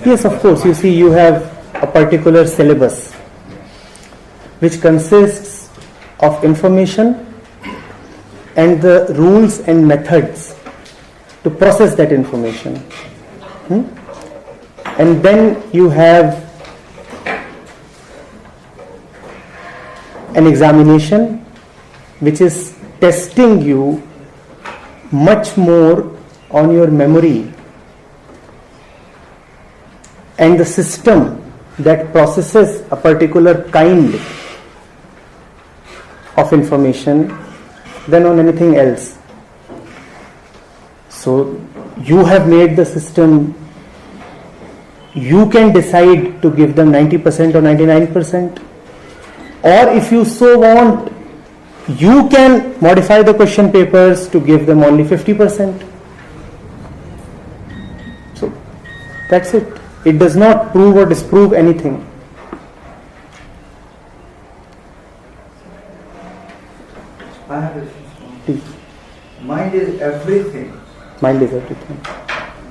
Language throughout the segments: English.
Yes, of course. You see, you have a particular syllabus which consists of information and the rules and methods to process that information. And then you have an examination which is testing you much more on your memory and the system that processes a particular kind of information than on anything else. So you have made the system, you can decide to give them 90% or 99%, or if you so want, you can modify the question papers to give them only 50%. So that's it. It does not prove or disprove anything. I have a question. Mind is everything. Mind is everything.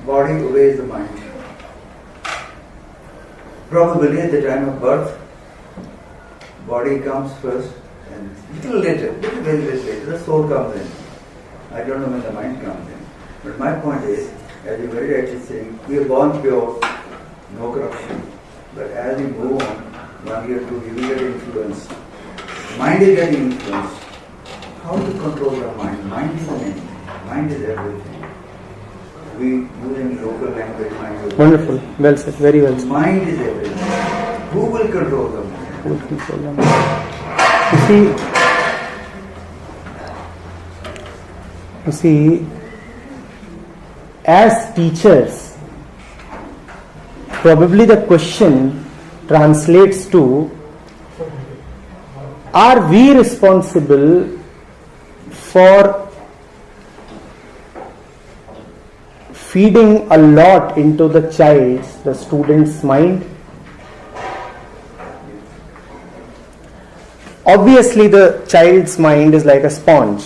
Body obeys the mind. Probably at the time of birth, body comes first and little later, very later, the soul comes in. I don't know when the mind comes in. But my point is, as you very rightly saying, we are born pure, no corruption. But as we move on, 1 year, 2 years, we get influenced. Mind is getting influenced. How to control the mind? Mind is the main. Mind is everything. We use in local language, mind is Wonderful. Well said. Very well said. Mind is everything. Who will control the mind? Who will control the mind? You see, as teachers, probably the question translates to, are we responsible for feeding a lot into the child's, the student's mind? Obviously, the child's mind is like a sponge.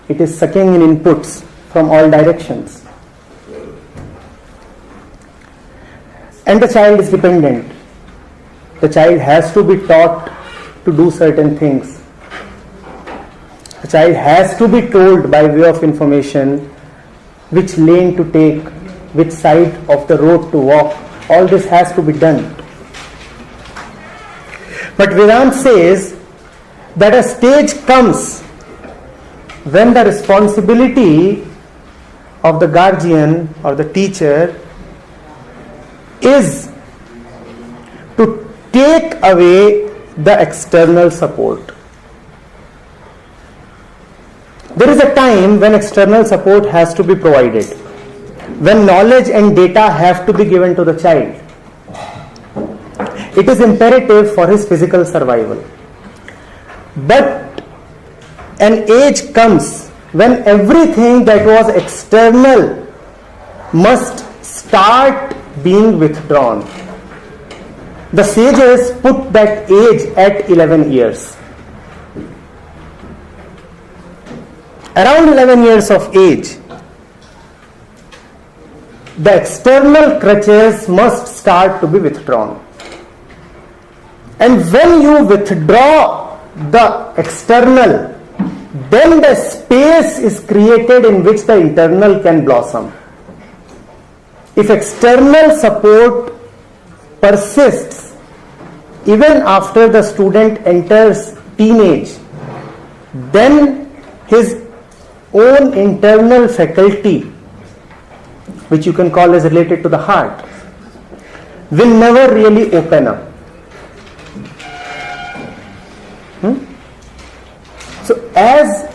It is sucking in inputs from all directions. And the child is dependent. The child has to be taught to do certain things. The child has to be told by way of information which lane to take, which side of the road to walk. All this has to be done. But Vedanta says that a stage comes when the responsibility of the guardian or the teacher is to take away the external support. There is a time when external support has to be provided, when knowledge and data have to be given to the child. It is imperative for his physical survival. But an age comes when everything that was external must start being withdrawn. The sages put that age at 11 years. Around 11 years of age, the external crutches must start to be withdrawn. And when you withdraw the external, then the space is created in which the internal can blossom. If external support persists even after the student enters teenage, then his own internal faculty, which you can call as related to the heart, will never really open up. So as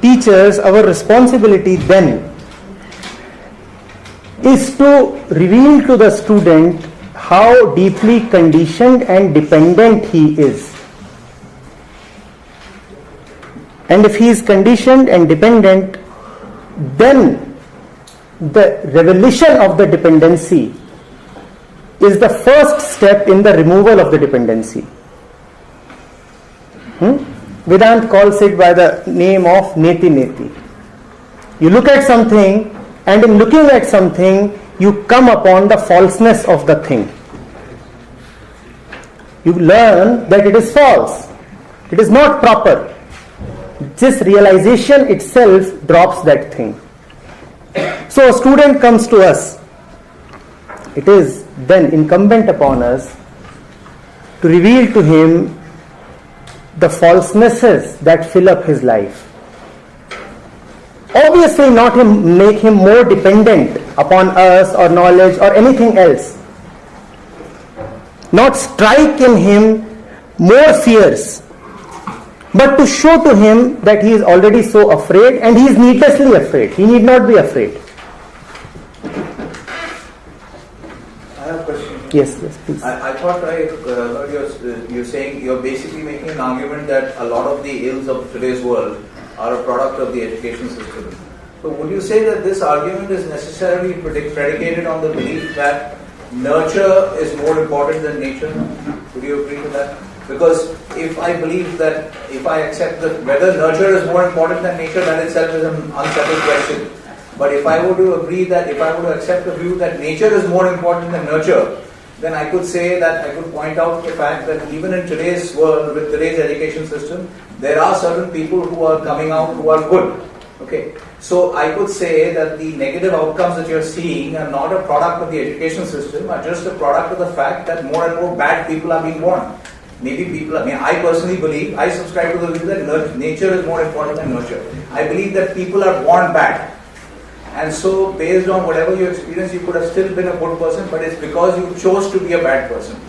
teachers, our responsibility then is to reveal to the student how deeply conditioned and dependent he is. And if he is conditioned and dependent, then the revelation of the dependency is the first step in the removal of the dependency. Vedanta calls it by the name of neti neti. You look at something, and in looking at something, you come upon the falseness of the thing. You learn that it is false. It is not proper. This realization itself drops that thing. So a student comes to us. It is then incumbent upon us to reveal to him the falsenesses that fill up his life. Obviously not make him more dependent upon us or knowledge or anything else. Not strike in him more fears, but to show to him that he is already so afraid and he is needlessly afraid. He need not be afraid. I have a question. Yes, please. I thought I heard you're saying you're basically making an argument that a lot of the ills of today's world are a product of the education system. So would you say that this argument is necessarily predicated on the belief that nurture is more important than nature? Would you agree to that? Because if I believe that, if I accept that whether nurture is more important than nature, that itself is an unsettled question. But if I were to agree that, if I were to accept the view that nature is more important than nurture, then I could say that, I could point out the fact that even in today's world, with today's education system, there are certain people who are coming out who are good. Okay, so I could say that the negative outcomes that you're seeing are not a product of the education system, are just a product of the fact that more and more bad people are being born. Maybe people, I personally believe, I subscribe to the view that nature is more important than nurture. I believe that people are born bad. And so, based on whatever you experience, you could have still been a good person, but it's because you chose to be a bad person.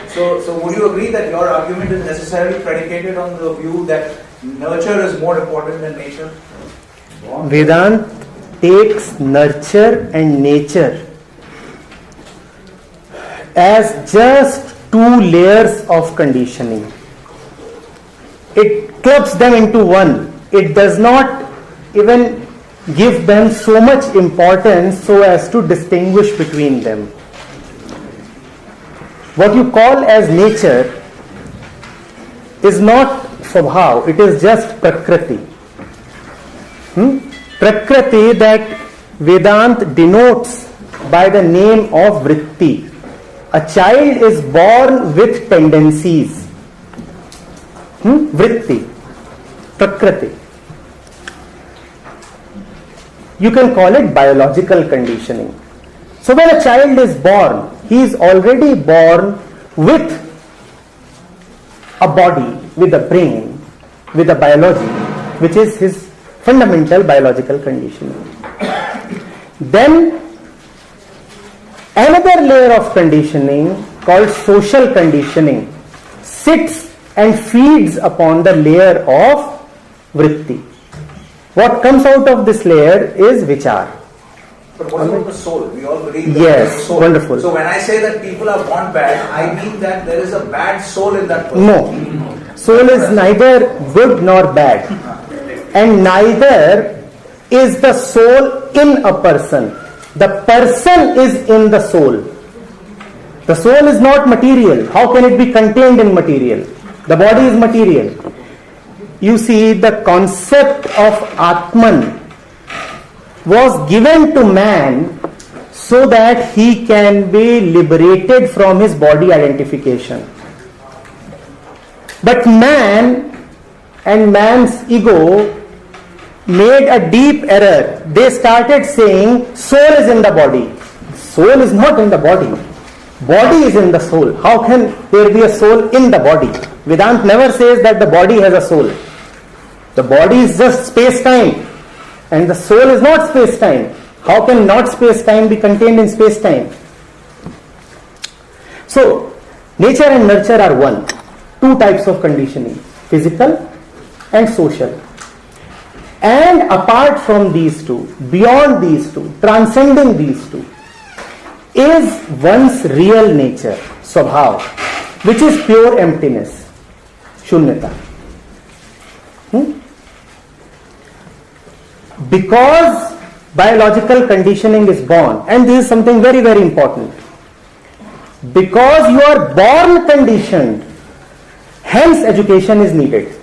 So would you agree that your argument is necessarily predicated on the view that nurture is more important than nature? Vedanta takes nurture and nature as just two layers of conditioning. It clubs them into one. It does not even give them so much importance so as to distinguish between them. What you call as nature is not Swabhav, it is just Prakriti. Prakriti that Vedanta denotes by the name of Vritti. A child is born with tendencies. Vritti, Prakriti. You can call it biological conditioning. So when a child is born, he is already born with a body, with a brain, with a biology, which is his fundamental biological conditioning. Then another layer of conditioning called social conditioning sits and feeds upon the layer of vritti. What comes out of this layer is vichar. But what about the soul? We all believe that Yes, there is a soul. wonderful. So when I say that people are born bad, I mean that there is a bad soul in that person. No. Soul is neither good nor bad. And neither is the soul in a person. The person is in the soul. The soul is not material. How can it be contained in material? The body is material. You see, the concept of Atman was given to man so that he can be liberated from his body identification. But man and man's ego made a deep error. They started saying soul is in the body. Soul is not in the body. Body is in the soul. How can there be a soul in the body? Vedanta never says that the body has a soul. The body is just space-time and the soul is not space-time. How can not space-time be contained in space-time? So, nature and nurture are one. Two types of conditioning, physical and social. And apart from these two, beyond these two, transcending these two, is one's real nature, Swabhav, which is pure emptiness, Shunyata. Because biological conditioning is born, and this is something very, very important. Because you are born conditioned, hence education is needed.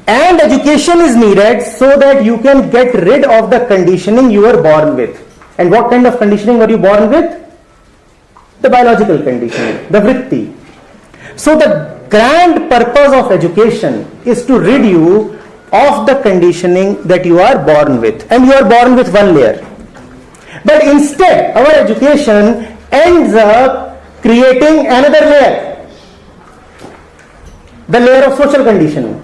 And education is needed so that you can get rid of the conditioning you were born with. And what kind of conditioning were you born with? The biological conditioning, the vritti. So the grand purpose of education is to rid you of the conditioning that you are born with. And you are born with one layer. But instead, our education ends up creating another layer. The layer of social conditioning.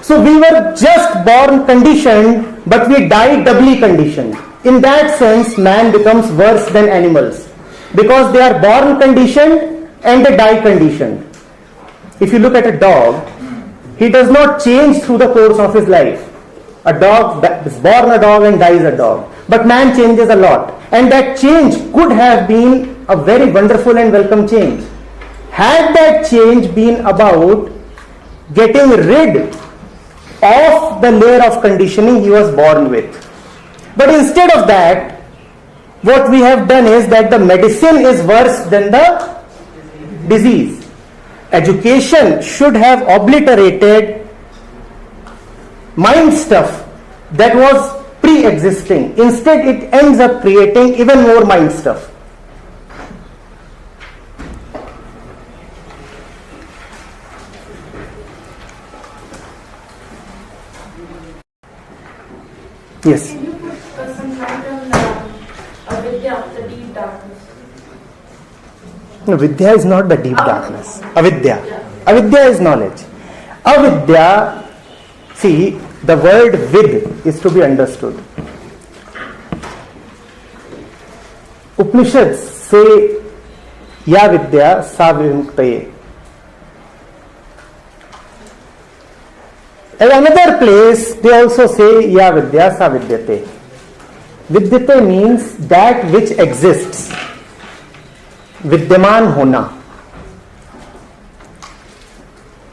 So we were just born conditioned, but we die doubly conditioned. In that sense, man becomes worse than animals, because they are born conditioned and they die conditioned. If you look at a dog, he does not change through the course of his life. A dog is born a dog and dies a dog. But man changes a lot. And that change could have been a very wonderful and welcome change. Had that change been about getting rid of the layer of conditioning he was born with. But instead of that, what we have done is that the medicine is worse than the disease. Education should have obliterated mind stuff that was pre-existing. Instead, it ends up creating even more mind stuff. Yes. Can you put some light on avidya, the deep darkness? No, Vidya is not the deep darkness. Avidya. Yeah. Avidya is knowledge. Avidya, see, the word vid is to be understood. Upanishads say, Ya Vidya Sa Vimuktaye. At another place, they also say, Ya Vidya Sa Vidyate. Vidyate means that which exists. Vidyaman hona.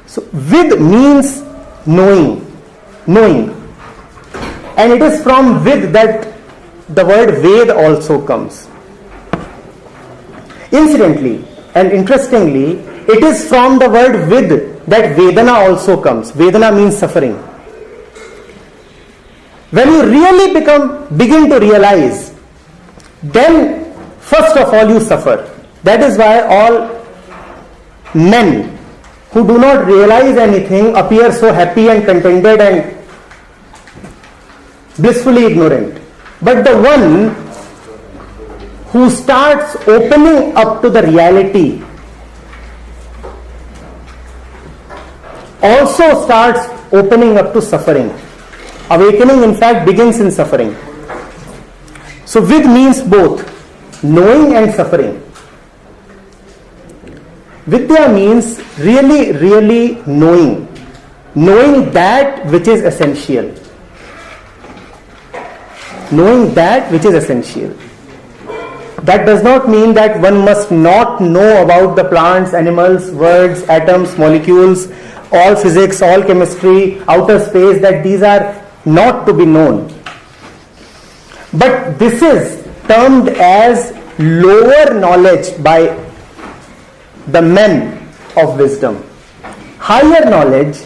So, vid means knowing. Knowing. And it is from vid that the word Ved also comes. Incidentally and interestingly, it is from the word vid that Vedana also comes. Vedana means suffering. When you really begin to realize, then first of all you suffer. That is why all men who do not realize anything appear so happy and contented and blissfully ignorant. But the one who starts opening up to the reality also starts opening up to suffering. Awakening, in fact, begins in suffering. So vid means both knowing and suffering. Vidya means really, really knowing. Knowing that which is essential. Knowing that which is essential. That does not mean that one must not know about the plants, animals, words, atoms, molecules, all physics, all chemistry, outer space, that these are not to be known. But this is termed as lower knowledge by the men of wisdom. Higher knowledge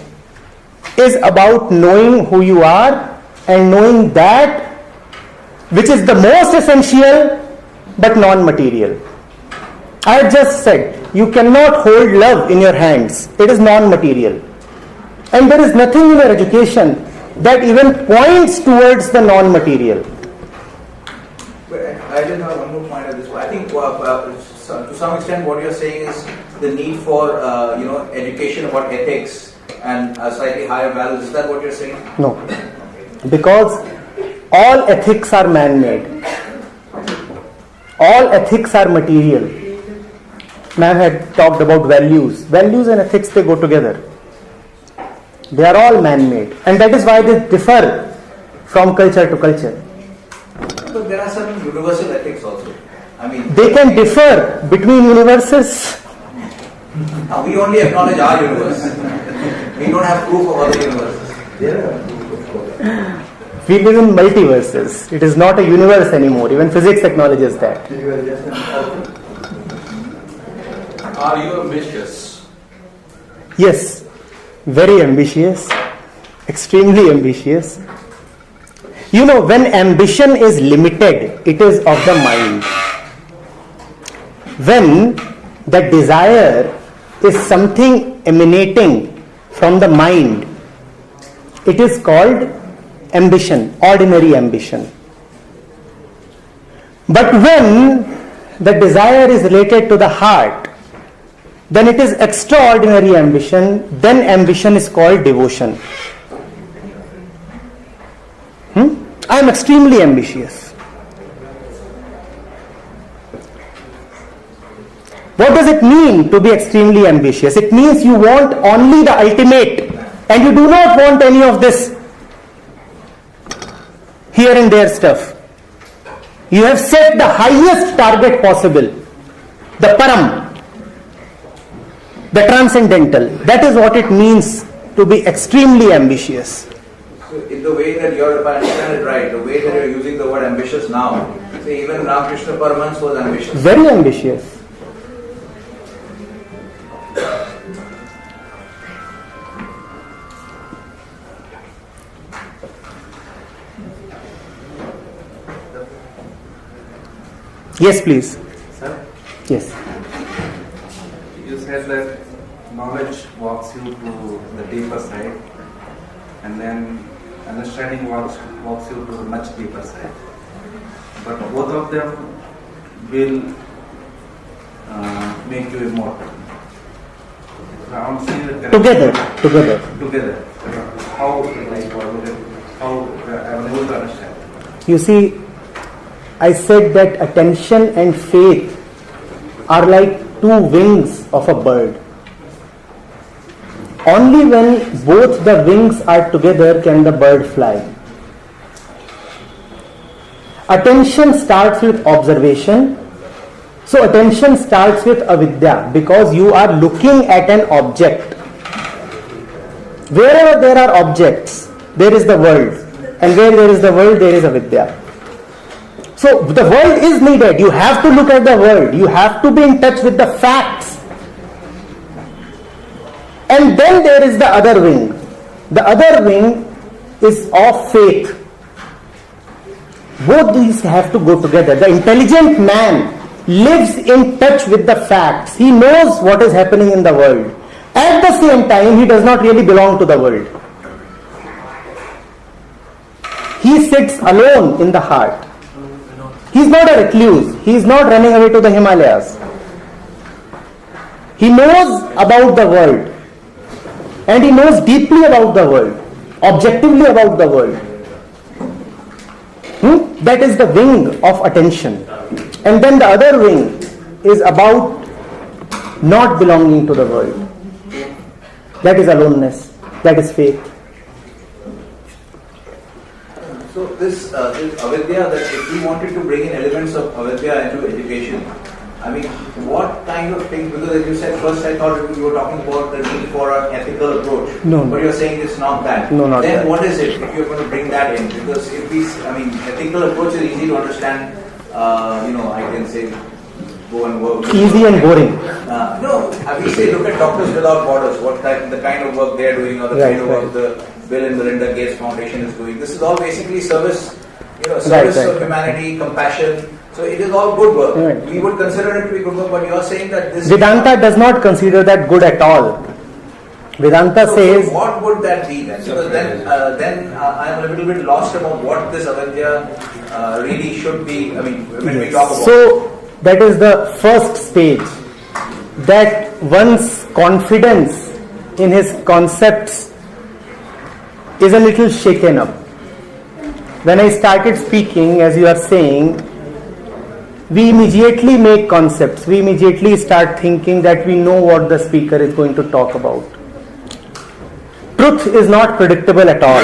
is about knowing who you are and knowing that which is the most essential but non-material. I have just said, you cannot hold love in your hands. It is non-material. And there is nothing in your education that even points towards the non-material. I just have one more point at this point. I think to some extent what you're saying is the need for education about ethics and slightly higher values. Is that what you're saying? No. Because all ethics are man-made. All ethics are material. Ma'am had talked about values. Values and ethics, they go together. They are all man-made. And that is why they differ from culture to culture. But there are certain universal ethics also. I mean, they can differ between universes. We only acknowledge our universe. We don't have proof of other universes. We live in multiverses. It is not a universe anymore. Even physics acknowledges that. Are you ambitious? Yes, very ambitious. extremely ambitious. You know, when ambition is limited, it is of the mind. When the desire is something emanating from the mind, it is called ambition, ordinary ambition. But when the desire is related to the heart, then it is extraordinary ambition, then ambition is called devotion. I am extremely ambitious. What does it mean to be extremely ambitious? It means you want only the ultimate and you do not want any of this here and there stuff. You have set the highest target possible, the param, the transcendental. That is what it means to be extremely ambitious. So in the way that you're, if I understand it right, the way that you're using the word ambitious now, say even Ramakrishna Paramahansa was ambitious. Very ambitious. Yes, please. Sir, Yes. you said that knowledge walks you to the deeper side, and then understanding walks you to the much deeper side. But both of them will make you immortal. So I want to see the connection. Together. How, like, how I'm able to understand. You see, I said that attention and faith are like two wings of a bird. Only when both the wings are together can the bird fly. Attention starts with observation. So attention starts with avidya because you are looking at an object. Wherever there are objects, there is the world. And where there is the world, there is avidya. So the world is needed. You have to look at the world. You have to be in touch with the facts. And then there is the other wing. The other wing is of faith. Both these have to go together. The intelligent man lives in touch with the facts. He knows what is happening in the world. At the same time, he does not really belong to the world. He sits alone in the heart. He is not a recluse. He is not running away to the Himalayas. He knows about the world. And he knows deeply about the world. Objectively about the world. That is the wing of attention. And then the other wing is about not belonging to the world. That is aloneness. That is faith. So this avidya, that if we wanted to bring in elements of avidya into education, I mean, what kind of things, because as you said, first I thought you were talking about the need for an ethical approach. No. But you're saying it's not that. No, not then that. what is it if you're going to bring that in? Because if we, I mean, ethical approach is easy to understand, I can say, go and work. Easy and boring. No, I mean, say, look at Doctors Without Borders, the kind of work they're doing, or the kind of work the Bill and Melinda Gates Foundation is doing. This is all basically service, service of humanity, compassion. So it is all good work. Right. We would consider it to be good work, but you are saying that this Vedanta does not consider that good at all. Vedanta says... So what would that be then? Because then I am a little bit lost about what this avidya really should be. I mean, when we talk about... So that is the first stage. That one's confidence in his concepts is a little shaken up. When I started speaking, as you are saying, we immediately make concepts. We immediately start thinking that we know what the speaker is going to talk about. Truth is not predictable at all.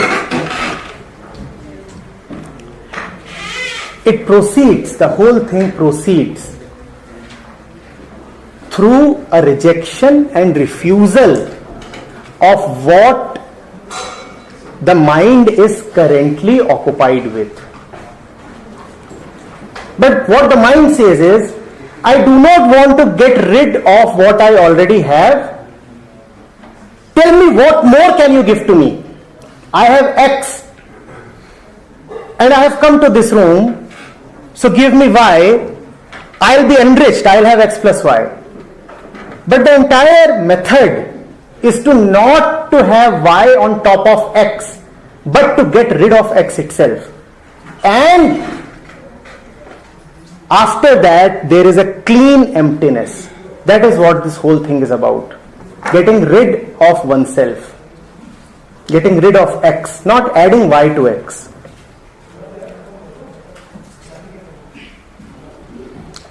It proceeds, the whole thing proceeds through a rejection and refusal of what the mind is currently occupied with. But what the mind says is, I do not want to get rid of what I already have. Tell me what more can you give to me? I have x and I have come to this room, so give me y, I'll be enriched, I'll have x plus y. But the entire method is to not to have y on top of x, but to get rid of x itself. And after that there is a clean emptiness. That is what this whole thing is about. Getting rid of oneself. Getting rid of x, not adding y to x.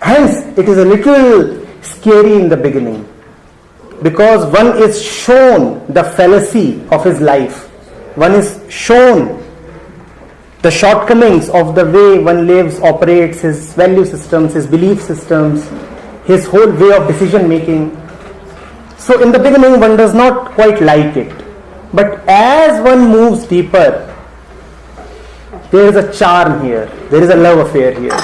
Hence, it is a little scary in the beginning, because one is shown the fallacy of his life. One is shown the shortcomings of the way one lives, operates, his value systems, his belief systems, his whole way of decision making. So in the beginning one does not quite like it. But as one moves deeper, there is a charm here, there is a love affair here.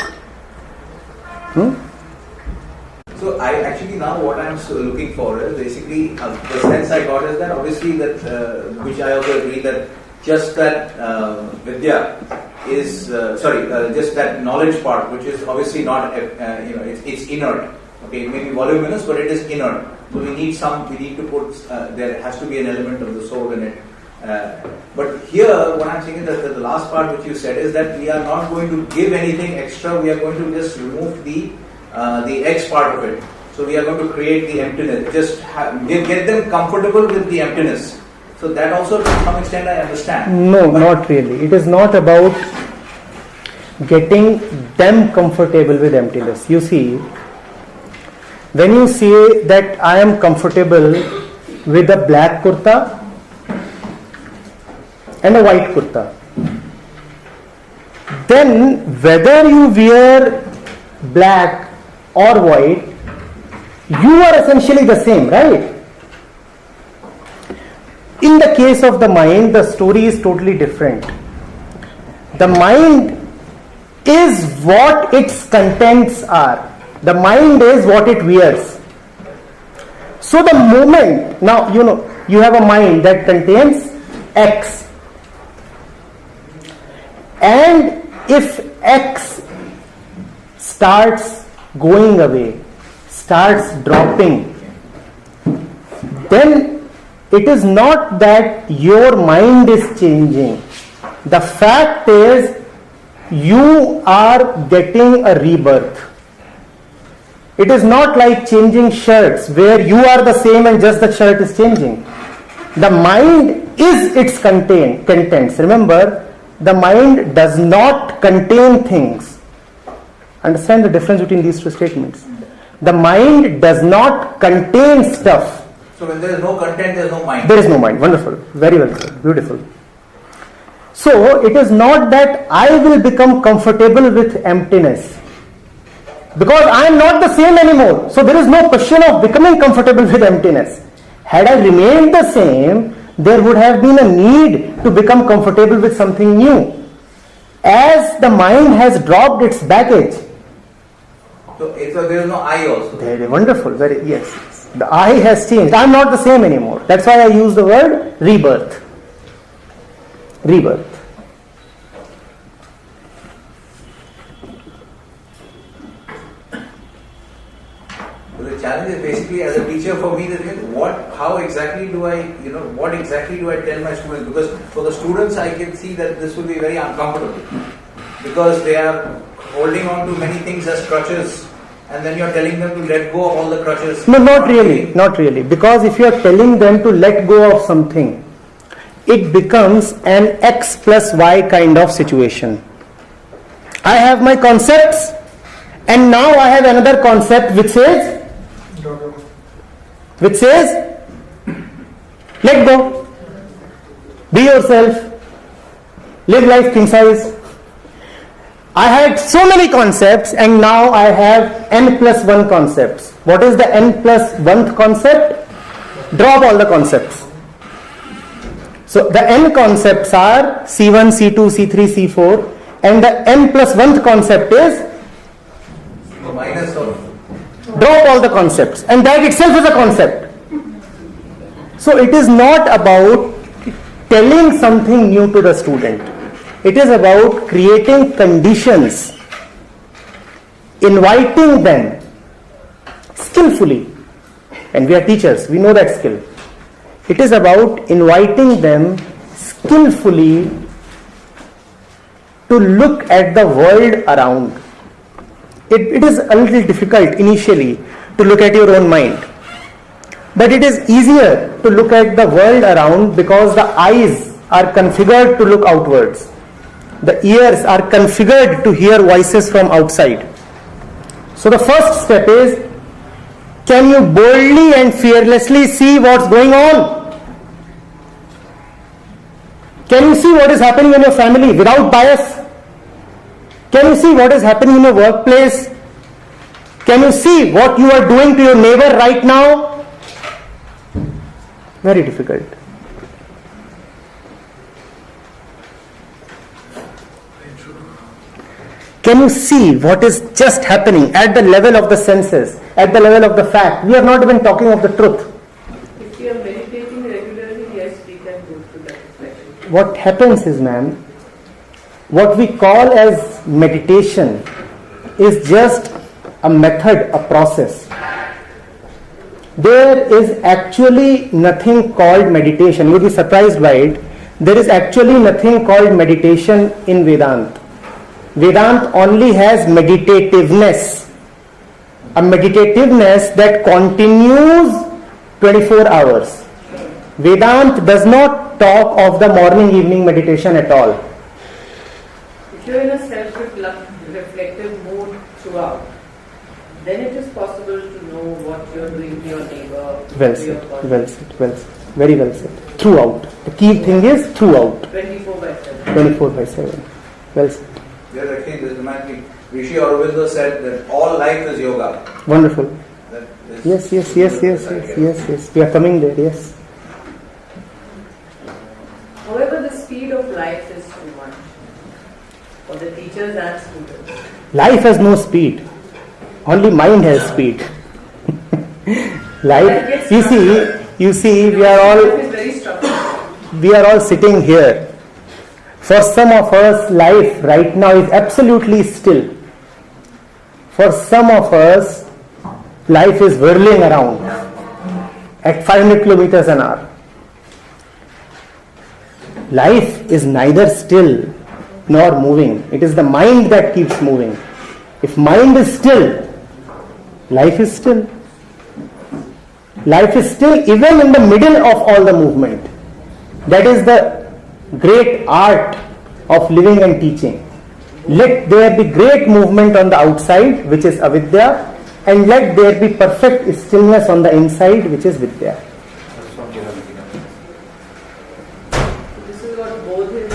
So I actually now what I'm looking for is basically the sense I got is that obviously that which I also agree that just that vidya is just that knowledge part, which is obviously not it's inert. Okay, it may be voluminous, but it is inert. So we need to put there has to be an element of the soul in it. But here, what I'm saying is that the last part which you said is that we are not going to give anything extra. We are going to just remove the X part of it. So we are going to create the emptiness. Just get them comfortable with the emptiness. So that also, to some extent, I understand. No, not really. It is not about getting them comfortable with emptiness. You see, when you say that I am comfortable with a black kurta and a white kurta, then whether you wear black or white, you are essentially the same, right? In the case of the mind, the story is totally different. The mind is what its contents are. The mind is what it wears. So the moment, now you have a mind that contains X. And if X starts going away, starts dropping, then it is not that your mind is changing. The fact is you are getting a rebirth. It is not like changing shirts where you are the same and just the shirt is changing. The mind is its contents. Remember, the mind does not contain things. Understand the difference between these two statements. The mind does not contain stuff. So when there is no content, there is no mind. There is no mind. Wonderful. Very well said. Beautiful. So it is not that I will become comfortable with emptiness, because I am not the same anymore. So there is no question of becoming comfortable with emptiness. Had I remained the same, there would have been a need to become comfortable with something new. As the mind has dropped its baggage. So there is no I also. Very wonderful. Very, yes. The I has changed. I am not the same anymore. That's why I use the word rebirth. Rebirth. So the challenge is basically, as a teacher for me, what exactly do I tell my students? Because for the students, I can see that this will be very uncomfortable, because they are holding on to many things as crutches, and then you are telling them to let go of all the crutches. No, not really. Not really. Because if you are telling them to let go of something, it becomes an X plus Y kind of situation. I have my concepts, and now I have another concept which says let go, be yourself, live life king size. I had so many concepts, and now I have n plus 1 concepts. What is the n plus 1th concept? Drop all the concepts. So the n concepts are C1, C2, C3, C4, and the n plus 1th concept is The minus of. drop all the concepts, and that itself is a concept. So it is not about telling something new to the student. It is about creating conditions, inviting them skillfully. And we are teachers, we know that skill. It is about inviting them skillfully to look at the world around. It is a little difficult initially to look at your own mind. But it is easier to look at the world around because the eyes are configured to look outwards. The ears are configured to hear voices from outside. So the first step is, can you boldly and fearlessly see what's going on? Can you see what is happening in your family without bias? Can you see what is happening in your workplace? Can you see what you are doing to your neighbor right now? Very difficult. Can you see what is just happening at the level of the senses, at the level of the fact? We are not even talking of the truth. If you are meditating regularly, yes, we can go to that reflection. What happens is, ma'am, what we call as meditation is just a method, a process. There is actually nothing called meditation. You'll be surprised by it. There is actually nothing called meditation in Vedanta. Vedanta only has meditativeness. A meditativeness that continues 24 hours. Vedanta does not talk of the morning-evening meditation at all. If you are in a self-reflective mood throughout, then it is possible to know what you are doing to your neighbor. Well said, well said, well said. Very well said. Throughout. The key thing is throughout. 24/7. 24/7. Well said. Yes, actually, this reminds me. Rishi Aurobindo said that all life is yoga. Wonderful. That is- Yes. We are coming there, yes. However, the speed of life is too much for the teachers and students. Life has no speed. Only mind has speed. Life, you see, we Life is very structured. are all sitting here. For some of us, life right now is absolutely still. For some of us, life is whirling around at 500 kilometers an hour. Life is neither still nor moving. It is the mind that keeps moving. If mind is still, life is still. Life is still even in the middle of all the movement. That is the great art of living and teaching. Let there be great movement on the outside, which is avidya, and let there be perfect stillness on the inside, which is vidya. This is what both is.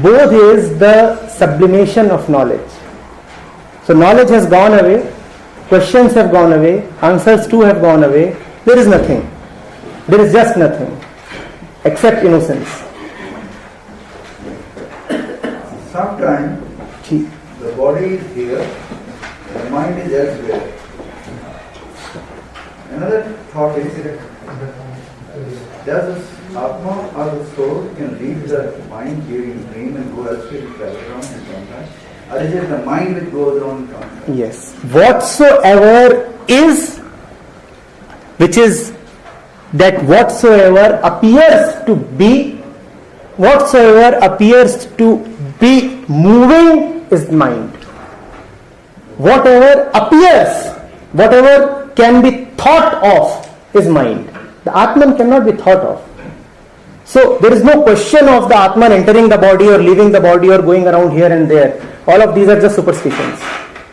Both is the sublimation of knowledge. So knowledge has gone away, questions have gone away, answers too have gone away. There is nothing. There is just nothing except innocence. Sometimes the body is here, the mind is elsewhere. Another thought is, does this Atma or the soul can leave the mind during dream and go elsewhere to travel around and come back? Or is it the mind which goes around and comes back? Yes. Whatsoever is, which is that whatsoever appears to be, whatsoever appears to be moving is mind. Whatever appears, whatever can be thought of is mind. The Atman cannot be thought of. So there is no question of the Atman entering the body or leaving the body or going around here and there. All of these are just superstitions.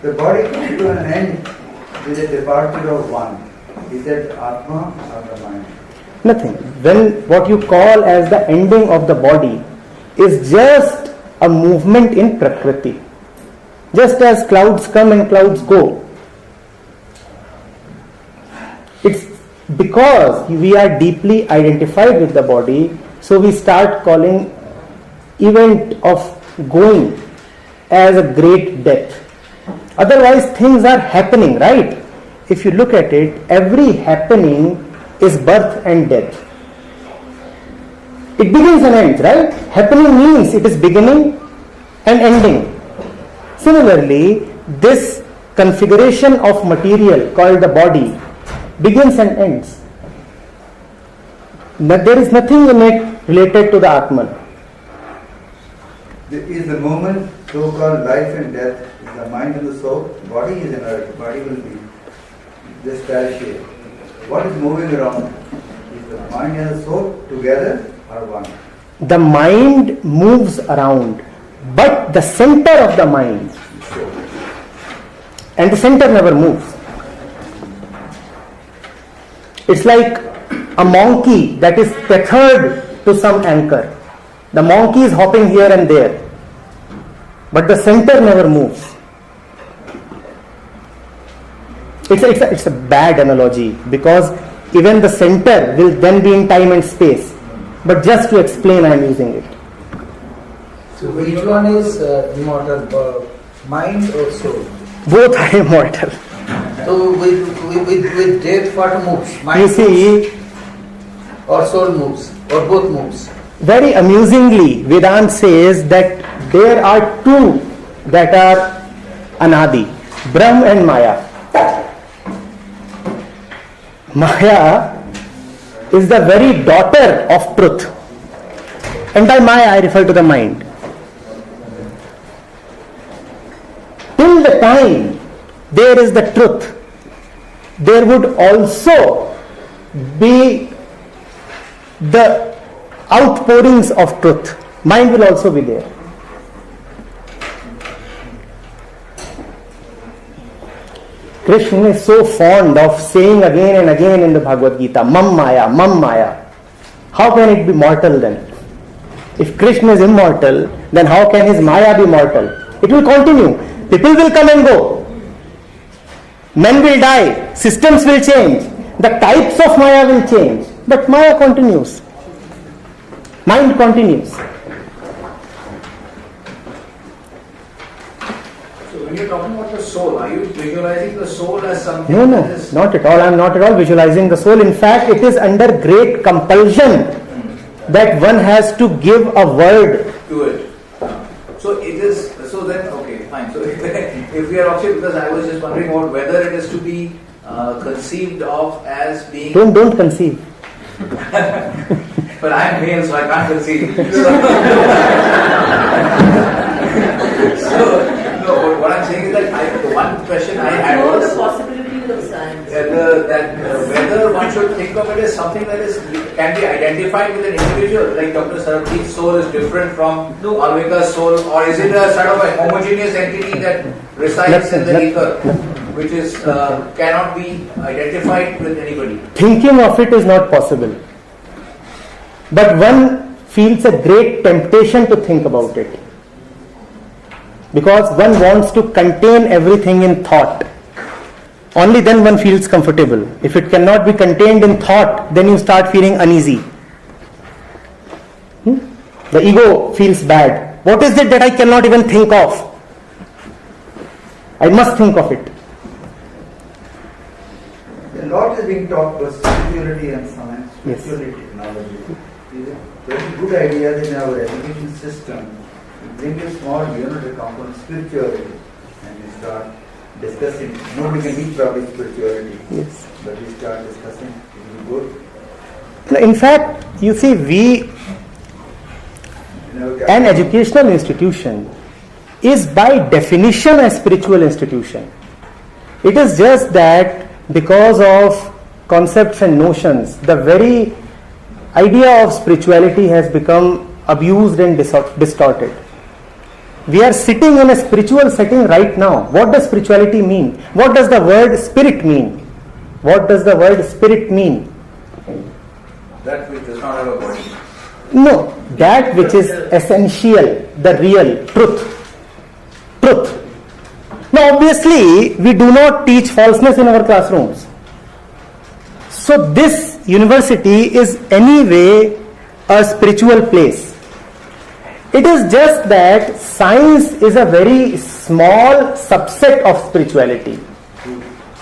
The body comes to an end with the departure of one. Is that Atma or the mind? Nothing. When what you call as the ending of the body is just a movement in Prakriti. Just as clouds come and clouds go. It's because we are deeply identified with the body, so we start calling event of going as a great death. Otherwise things are happening, right? If you look at it, every happening is birth and death. It begins and ends, right? Happening means it is beginning and ending. Similarly, this configuration of material called the body begins and ends. There is nothing in it related to the Atman. Is the moment so-called life and death, is the mind and the soul? Body is inert, body will be just perishable. What is moving around? Is the mind and the soul together or one? The mind moves around, but the center of the mind, and the center never moves. It's like a monkey that is tethered to some anchor. The monkey is hopping here and there, but the center never moves. It's a bad analogy, because even the center will then be in time and space. But just to explain, I am using it. So which one is immortal, mind or soul? Both are immortal. So with death what moves? Mind You see, moves or soul moves or both moves? very amusingly, Vedanta says that there are two that are anadi, Brahm and Maya. Maya is the very daughter of truth. And by Maya I refer to the mind. Till the time there is the truth, there would also be the outpourings of truth. Mind will also be there. Krishna is so fond of saying again and again in the Bhagavad Gita, Mam Maya, Mam Maya. How can it be mortal then? If Krishna is immortal, then how can his Maya be mortal? It will continue. People will come and go. Men will die. Systems will change. The types of Maya will change. But Maya continues. Mind continues. So when you're talking about the soul, are you visualizing the soul as something No, that is... not at all. I am not at all visualizing the soul. In fact, it is under great compulsion that one has to give a word. to it. So it is, so then, okay, fine. So if we are actually, because I was just wondering about whether it is to be conceived of as being... Don't conceive. But I am male, so I can't conceive. So, no, but what I'm saying is that the one question I had Know was the possibilities of science. whether one should think of it as something that can be identified with an individual, like Dr. Sarabji's soul is different from Alvika's soul, or is it a sort of a homogeneous entity that resides in the ether, which is cannot be identified with anybody? Thinking of it is not possible. But one feels a great temptation to think about it. Because one wants to contain everything in thought. Only then one feels comfortable. If it cannot be contained in thought, then you start feeling uneasy. The ego feels bad. What is it that I cannot even think of? I must think of it. A lot is being talked about spirituality and science, Yes. spirituality, technology. These are very good ideas in our education system. We bring a small unit of component spirituality and we start discussing. Nobody can teach probably spirituality, Yes. but we start discussing. It will be good. In fact, you see, an educational institution is by definition a spiritual institution. It is just that because of concepts and notions, the very idea of spirituality has become abused and distorted. We are sitting in a spiritual setting right now. What does spirituality mean? What does the word spirit mean? What does the word spirit mean? That which does not have a body. No, that which is essential, the real truth. Truth. Now, obviously, we do not teach falseness in our classrooms. So, this university is anyway a spiritual place. It is just that science is a very small subset of spirituality.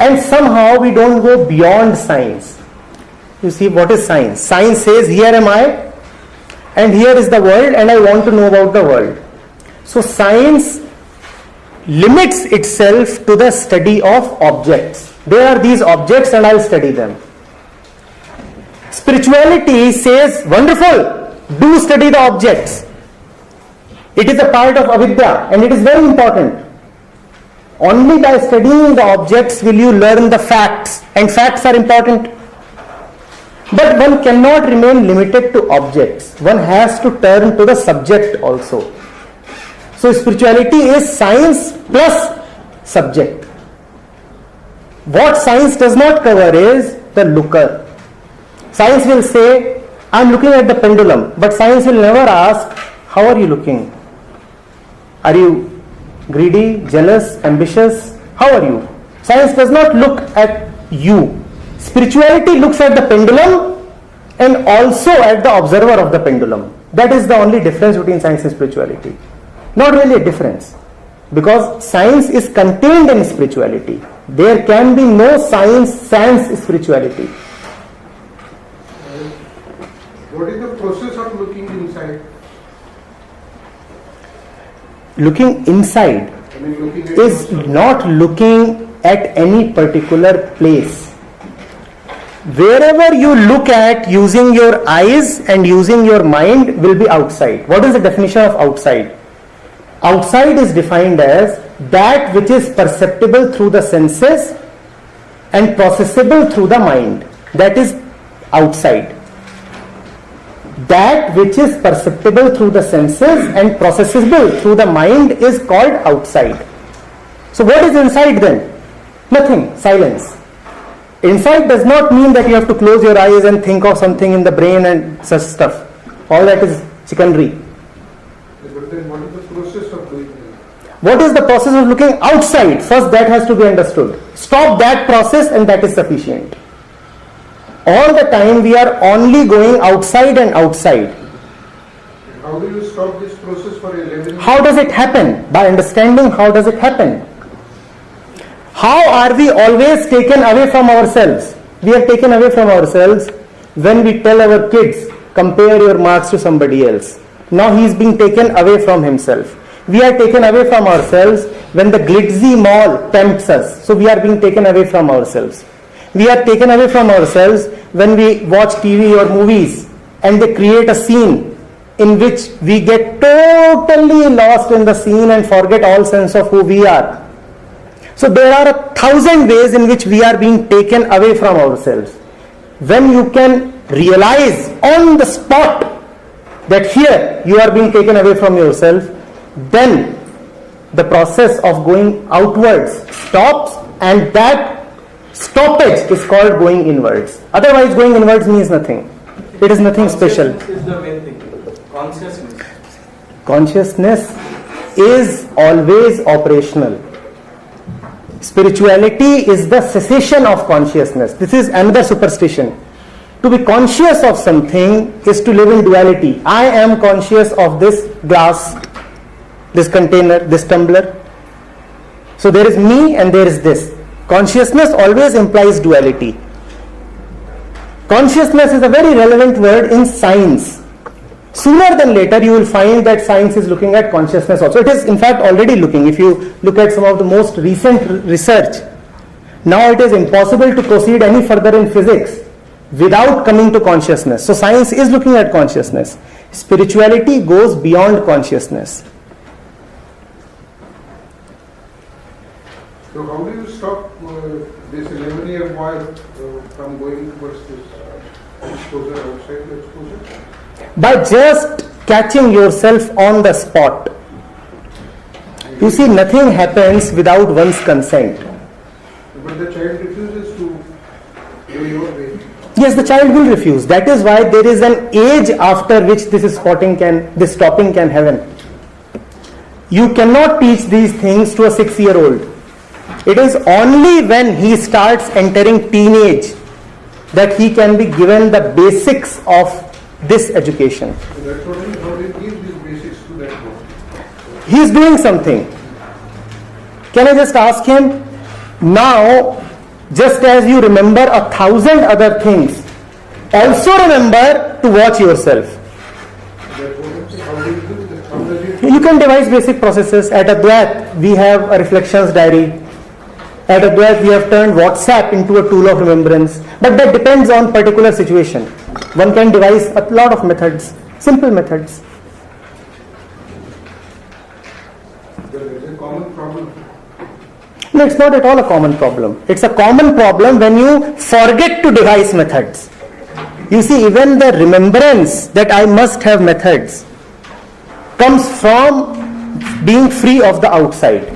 And somehow we don't go beyond science. You see, what is science? Science says, here am I, and here is the world, and I want to know about the world. So science limits itself to the study of objects. There are these objects and I'll study them. Spirituality says, wonderful, do study the objects. It is a part of avidya and it is very important. Only by studying the objects will you learn the facts, and facts are important. But one cannot remain limited to objects. One has to turn to the subject also. So spirituality is science plus subject. What science does not cover is the looker. Science will say, I am looking at the pendulum, but science will never ask, how are you looking? Are you greedy, jealous, ambitious? How are you? Science does not look at you. Spirituality looks at the pendulum and also at the observer of the pendulum. That is the only difference between science and spirituality. Not really a difference, because science is contained in spirituality. There can be no science sans spirituality. What is the process of looking inside? Looking inside I mean, looking at is yourself. not looking at any particular place. Wherever you look at using your eyes and using your mind will be outside. What is the definition of outside? Outside is defined as that which is perceptible through the senses and processable through the mind. That is outside. That which is perceptible through the senses and processable through the mind is called outside. So what is inside then? Nothing. Silence. Inside does not mean that you have to close your eyes and think of something in the brain and such stuff. All that is chickenry. But then what is the process of doing that? What is the process of looking outside? First that has to be understood. Stop that process and that is sufficient. All the time we are only going outside and outside. How do you stop this process for 11 years? How does it happen? By understanding how does it happen. How are we always taken away from ourselves? We are taken away from ourselves when we tell our kids, compare your marks to somebody else. Now he is being taken away from himself. We are taken away from ourselves when the glitzy mall tempts us. So we are being taken away from ourselves. We are taken away from ourselves when we watch TV or movies and they create a scene in which we get totally lost in the scene and forget all sense of who we are. So there are 1,000 ways in which we are being taken away from ourselves. When you can realize on the spot that here you are being taken away from yourself, then the process of going outwards stops, and that stoppage is called going inwards. Otherwise going inwards means nothing. It is nothing special. Consciousness is the main thing. Consciousness. Consciousness is always operational. Spirituality is the cessation of consciousness. This is another superstition. To be conscious of something is to live in duality. I am conscious of this glass, this container, this tumbler. So there is me and there is this. Consciousness always implies duality. Consciousness is a very relevant word in science. Sooner than later you will find that science is looking at consciousness also. It is in fact already looking. If you look at some of the most recent research, now it is impossible to proceed any further in physics without coming to consciousness. So science is looking at consciousness. Spirituality goes beyond consciousness. So how do you stop this 11-year boy from going towards this exposure, outside the exposure? By just catching yourself on the spot. You see, nothing happens without one's consent. But the child refuses to go your way. Yes, the child will refuse. That is why there is an age after which this stopping can happen. You cannot teach these things to a 6-year-old. It is only when he starts entering teenage that he can be given the basics of this education. So that's what how do you give these basics to that boy? He is doing something. Can I just ask him, now, just as you remember 1,000 other things, also remember to watch yourself. How do you do this? How does it? You can devise basic processes. At Advait, we have a reflections diary. At Advait, we have turned WhatsApp into a tool of remembrance. But that depends on particular situation. One can devise a lot of methods, simple methods. There is a common problem. No, it's not at all a common problem. It's a common problem when you forget to devise methods. You see, even the remembrance that I must have methods comes from being free of the outside.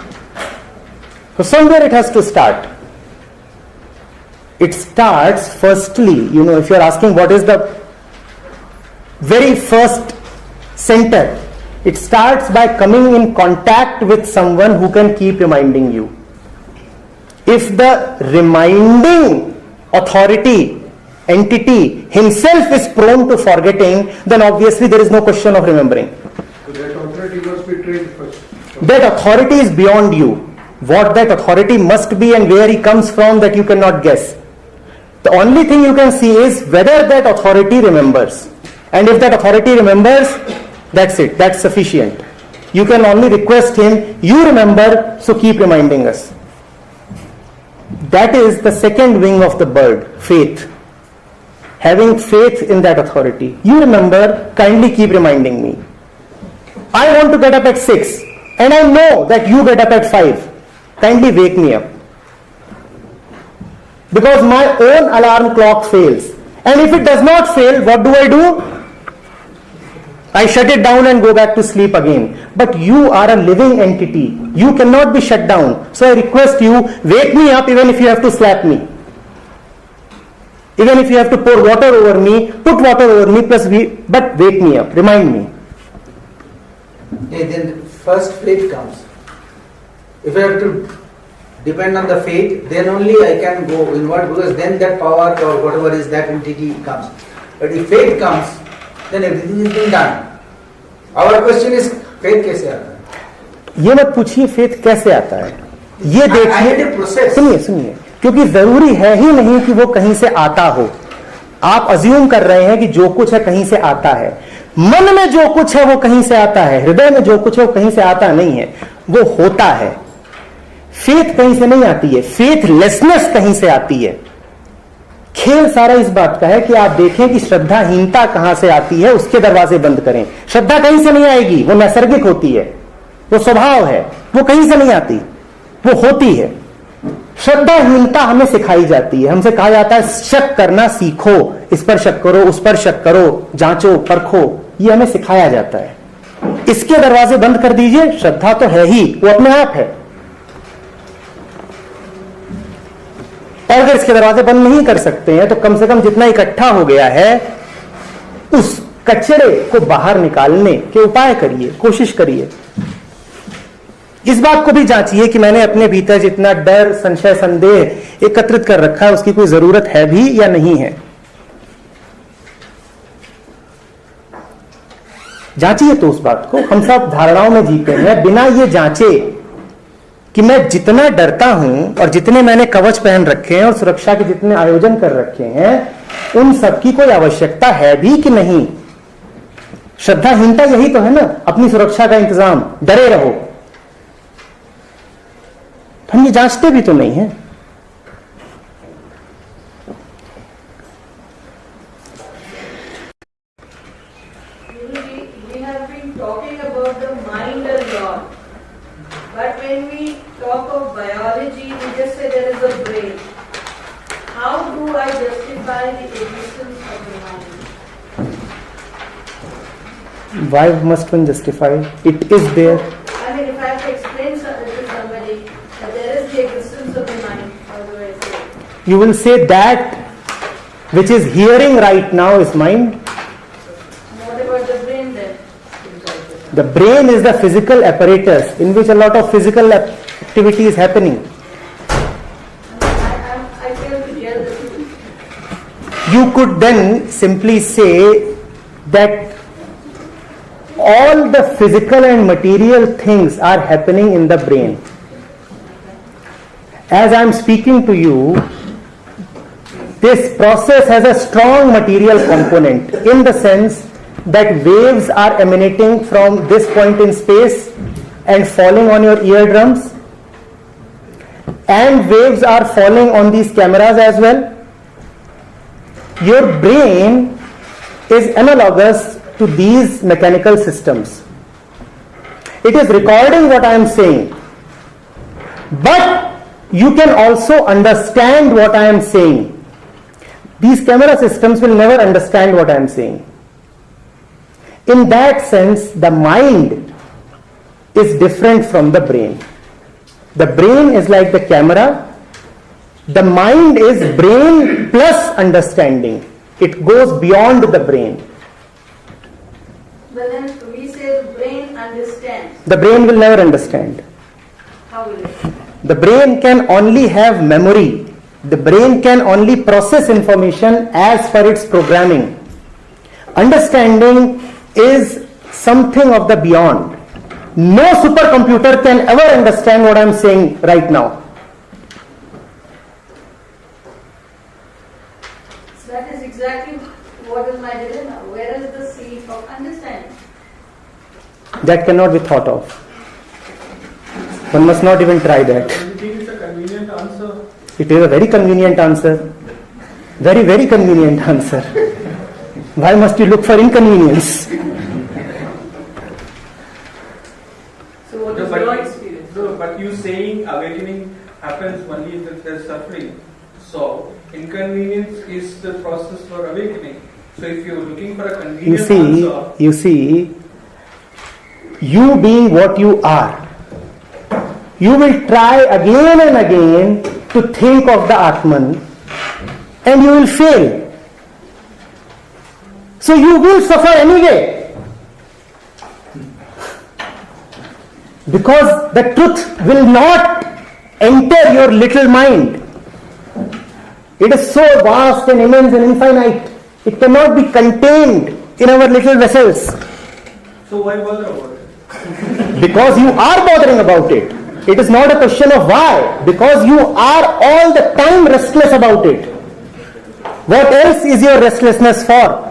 So somewhere it has to start. It starts firstly, if you are asking what is the very first center, it starts by coming in contact with someone who can keep reminding you. If the reminding authority, entity himself is prone to forgetting, then obviously there is no question of remembering. So that authority must be trained first. That authority is beyond you. What that authority must be and where he comes from, that you cannot guess. The only thing you can see is whether that authority remembers. And if that authority remembers, that's it, that's sufficient. You can only request him, you remember, so keep reminding us. That is the second wing of the bird, faith. Having faith in that authority. You remember, kindly keep reminding me. I want to get up at 6 and I know that you get up at 5. Kindly wake me up. Because my own alarm clock fails. And if it does not fail, what do? I shut it down and go back to sleep again. But you are a living entity. You cannot be shut down. So I request you, wake me up even if you have to slap me. Even if you have to pour water over me, put water over me, but wake me up, remind me. Then first faith comes. If I have to depend on the faith, then only I can go inward, because then that power or whatever is that entity comes. But if faith comes, then everything is being done. Our question is, faith कैसे आता है? ये मत पूछिए faith कैसे आता है, ये देखिए, सुनिए, क्योंकि जरूरी है ही नहीं कि वो कहीं से आता हो. आप अज्यूम कर रहे हैं कि जो कुछ है कहीं से आता है. मन में जो कुछ है वो कहीं से आता है, हृदय में जो कुछ है वो कहीं से आता नहीं है, वो होता है. फेथ कहीं से नहीं आती है, फेथलेसनेस कहीं से आती है. खेल सारा इस बात का है कि आप देखें कि श्रद्धाहीनता कहां से आती है, उसके दरवाजे बंद करें. श्रद्धा कहीं से नहीं आएगी, वो नैसर्गिक होती है, वो स्वभाव है, वो कहीं से नहीं आती, वो होती है. श्रद्धाहीनता हमें सिखाई जाती है, हमसे कहा जाता है शक करना सीखो, इस पर शक करो, उस पर शक करो, जांचो परखो, ये हमें सिखाया जाता है. इसके दरवाजे बंद कर दीजिए, श्रद्धा तो है ही, वो अपने आप है. और अगर इसके दरवाजे बंद नहीं कर सकते हैं तो कम से कम जितना इकट्ठा हो गया है उस कचरे को बाहर निकालने के उपाय करिए, कोशिश करिए. इस बात को भी जांचिए कि मैंने अपने भीतर जितना डर, संशय, संदेह एकत्रित कर रखा है उसकी कोई जरूरत है भी या नहीं है. जांचिए तो उस बात को. हम सब धारणाओं में जीते हैं बिना ये जांचे कि मैं जितना डरता हूं और जितने मैंने कवच पहन रखे हैं और सुरक्षा के जितने आयोजन कर रखे हैं उन सब की कोई आवश्यकता है भी कि नहीं. श्रद्धाहीनता यही तो है ना, अपनी सुरक्षा का इंतजाम, डरे रहो. हम ये जांचते भी तो नहीं है. We have been talking about the mind a lot, but when we talk of biology, we just say there is a brain. How do I justify the existence of the mind? Why must one justify? It is there. I mean, if I have to explain to somebody that there is the existence of the mind, how do I say it? You will say that which is hearing right now is mind. What about the brain then? The brain is the physical apparatus in which a lot of physical activity is happening. I fail to hear the two. You could then simply say that all the physical and material things are happening in the brain. As I am speaking to you, this process has a strong material component in the sense that waves are emanating from this point in space and falling on your eardrums, and waves are falling on these cameras as well. Your brain is analogous to these mechanical systems. It is recording what I am saying, but you can also understand what I am saying. These camera systems will never understand what I am saying. In that sense, the mind is different from the brain. The brain is like the camera. The mind is brain plus understanding. It goes beyond the brain. But then we say the brain understands. The brain will never understand. How will it? The brain can only have memory. The brain can only process information as per its programming. Understanding is something of the beyond. No supercomputer can ever understand what I am saying right now. So that is exactly what is my dilemma. Where is the seed of understanding? That cannot be thought of. One must not even try that. Do you think it's a convenient answer? It is a very convenient answer. Very, very convenient answer. Why must you look for inconvenience? So what No, is but- your experience? No, but you saying awakening happens only if there is suffering. So inconvenience is the process for awakening. So if you're looking for a convenient answer, You see, you being what you are, you will try again and again to think of the Atman, and you will fail. So you will suffer anyway. Because the truth will not enter your little mind. It is so vast and immense and infinite. It cannot be contained in our little vessels. so why bother about it? Because you are bothering about it. It is not a question of why. Because you are all the time restless about it. What else is your restlessness for?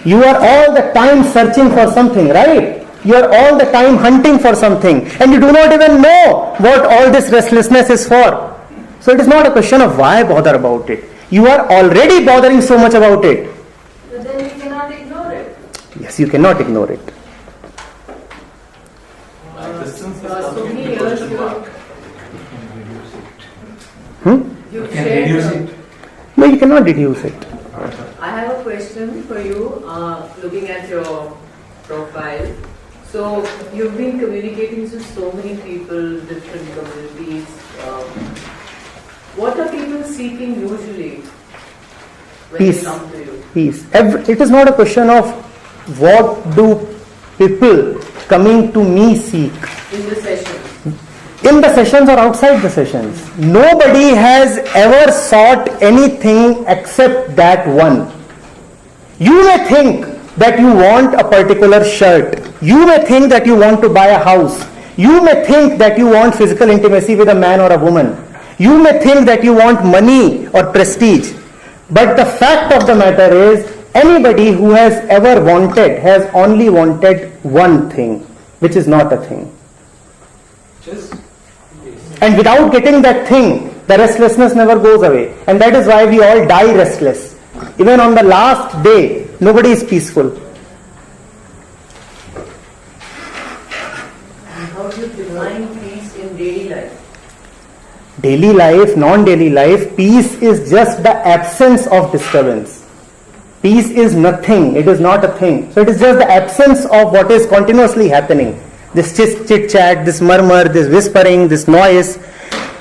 You are all the time searching for something, right? You are all the time hunting for something, and you do not even know what all this restlessness is for. So it is not a question of why bother about it. You are already bothering so much about it. But then you cannot ignore it. Yes, you cannot ignore it. So many years ago, you Can reduce shared. it. No, you cannot reduce it. I have a question for you. Looking at your profile, so you've been communicating to so many people, different communities. What are people seeking usually when Peace. they come to you? Peace. It is not a question of what do people coming to me seek. In the sessions. In the sessions or outside the sessions. Nobody has ever sought anything except that one. You may think that you want a particular shirt. You may think that you want to buy a house. You may think that you want physical intimacy with a man or a woman. You may think that you want money or prestige. But the fact of the matter is, anybody who has ever wanted has only wanted one thing, which is not a thing. And without getting that thing, the restlessness never goes away. And that is why we all die restless. Even on the last day, nobody is peaceful. How do you define peace in daily life? Daily life, non-daily life, peace is just the absence of disturbance. Peace is nothing, it is not a thing. So it is just the absence of what is continuously happening. This chit-chat, this murmur, this whispering, this noise.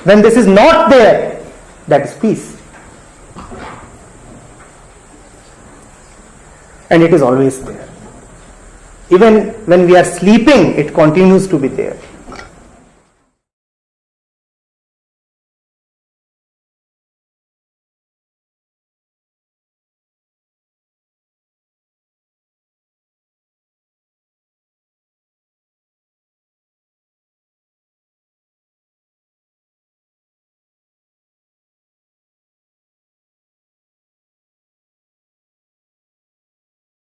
When this is not there, that is peace. And it is always there. Even when we are sleeping, it continues to be there.